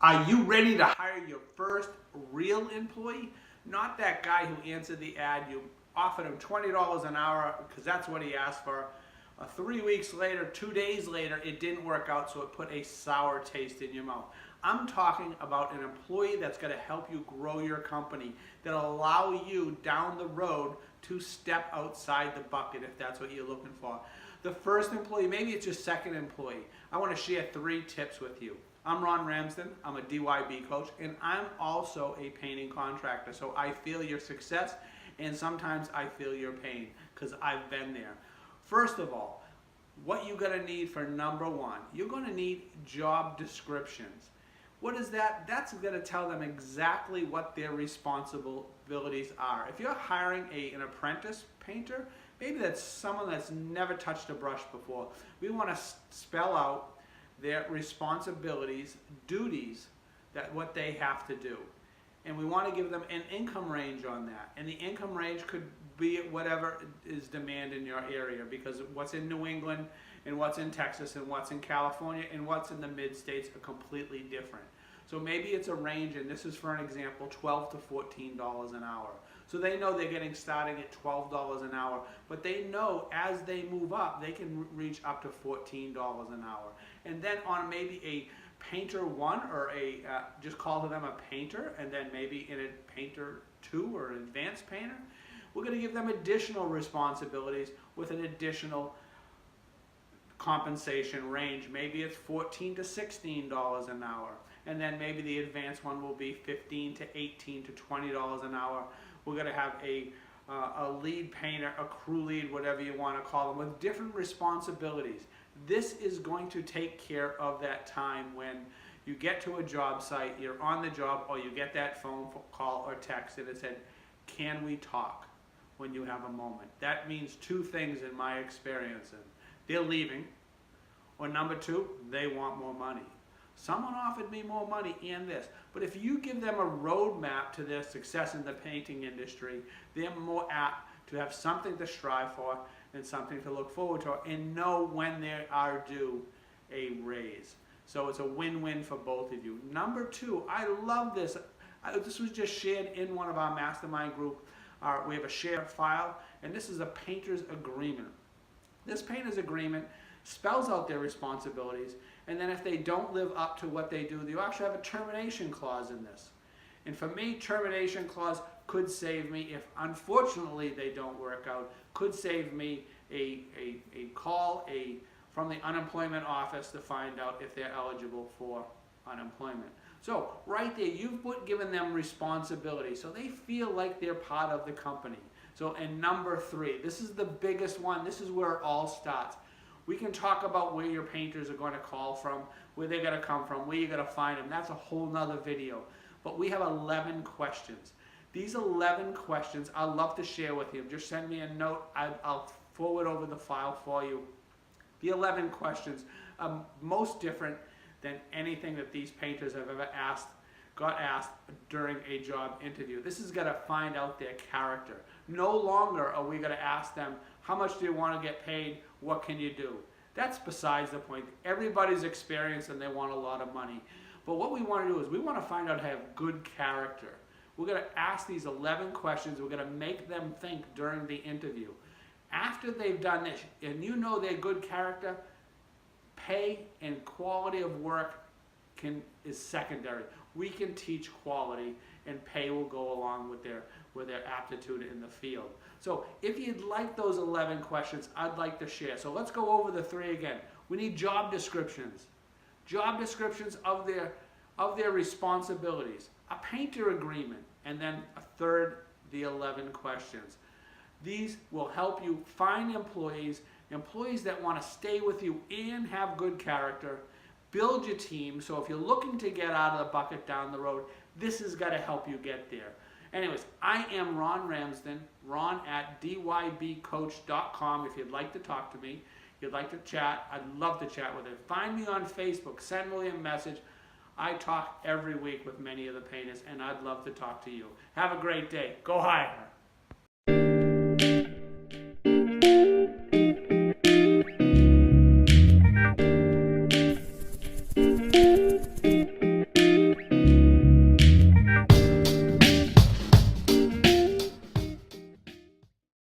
Are you ready to hire your first real employee? Not that guy who answered the ad. You offered him $20 an hour because that's what he asked for. 3 weeks later, 2 days later, it didn't work out, so it put a sour taste in your mouth. I'm talking about an employee that's going to help you grow your company, that'll allow you down the road to step outside the bucket if that's what you're looking for. The first employee, maybe it's your second employee. I want to share 3 tips with you. I'm Ron Ramsden, I'm a DYB coach, and I'm also a painting contractor. So I feel your success, and sometimes I feel your pain, because I've been there. First of all, what you're going to need for number 1, you're going to need job descriptions. What is that? That's going to tell them exactly what their responsibilities are. If you're hiring an apprentice painter, maybe that's someone that's never touched a brush before. We want to spell out their responsibilities, duties, what they have to do. And we want to give them an income range on that. And the income range could be whatever is demand in your area, because what's in New England and what's in Texas and what's in California and what's in the mid-states are completely different. So maybe it's a range, and this is for an example, $12 to $14 an hour. So they know they're getting starting at $12 an hour, but they know as they move up, they can reach up to $14 an hour. And then on maybe a painter 1 or just call them a painter, and then maybe in a painter 2 or an advanced painter, we're going to give them additional responsibilities with an additional compensation range. Maybe it's $14 to $16 an hour. And then maybe the advanced one will be $15 to $18 to $20 an hour. We're going to have a lead painter, a crew lead, whatever you want to call them, with different responsibilities. This is going to take care of that time when you get to a job site, you're on the job, or you get that phone call or text and it said, "Can we talk?" when you have a moment. That means 2 things in my experience. And they're leaving, or number 2, they want more money. Someone offered me more money and this. But if you give them a roadmap to their success in the painting industry, they're more apt to have something to strive for and something to look forward to, and know when they are due a raise. So it's a win-win for both of you. Number 2, I love this. This was just shared in one of our mastermind group. We have a shared file, and this is a painter's agreement. This painter's agreement spells out their responsibilities, and then if they don't live up to what they do, you actually have a termination clause in this. And for me, termination clause could save me, if unfortunately they don't work out, could save me a call from the unemployment office to find out if they're eligible for unemployment. So right there, you've given them responsibility, so they feel like they're part of the company. So, and number 3, this is the biggest one. This is where it all starts. We can talk about where your painters are going to call from, where they're going to come from, where you're going to find them. That's a whole nother video. But we have 11 questions. These 11 questions I'd love to share with you. Just send me a note. I'll forward over the file for you. The 11 questions are most different than anything that these painters have ever got asked during a job interview. This is going to find out their character. No longer are we going to ask them, how much do you want to get paid? What can you do? That's besides the point. Everybody's experienced and they want a lot of money. But what we want to do is we want to find out how to have good character. We're going to ask these 11 questions. We're going to make them think during the interview. After they've done this, and you know their good character, pay and quality of work is secondary. We can teach quality, and pay will go along with their aptitude in the field. So if you'd like those 11 questions, I'd like to share. So let's go over the 3 again. We need job descriptions. Job descriptions of their responsibilities. A painter agreement, and then a third, the 11 questions. These will help you find employees that want to stay with you and have good character. Build your team, so if you're looking to get out of the bucket down the road, this is going to help you get there. Anyways, I am Ron Ramsden, Ron at dybcoach.com. If you'd like to talk to me, you'd like to chat, I'd love to chat with you. Find me on Facebook, send me a message. I talk every week with many of the painters, and I'd love to talk to you. Have a great day. Go higher.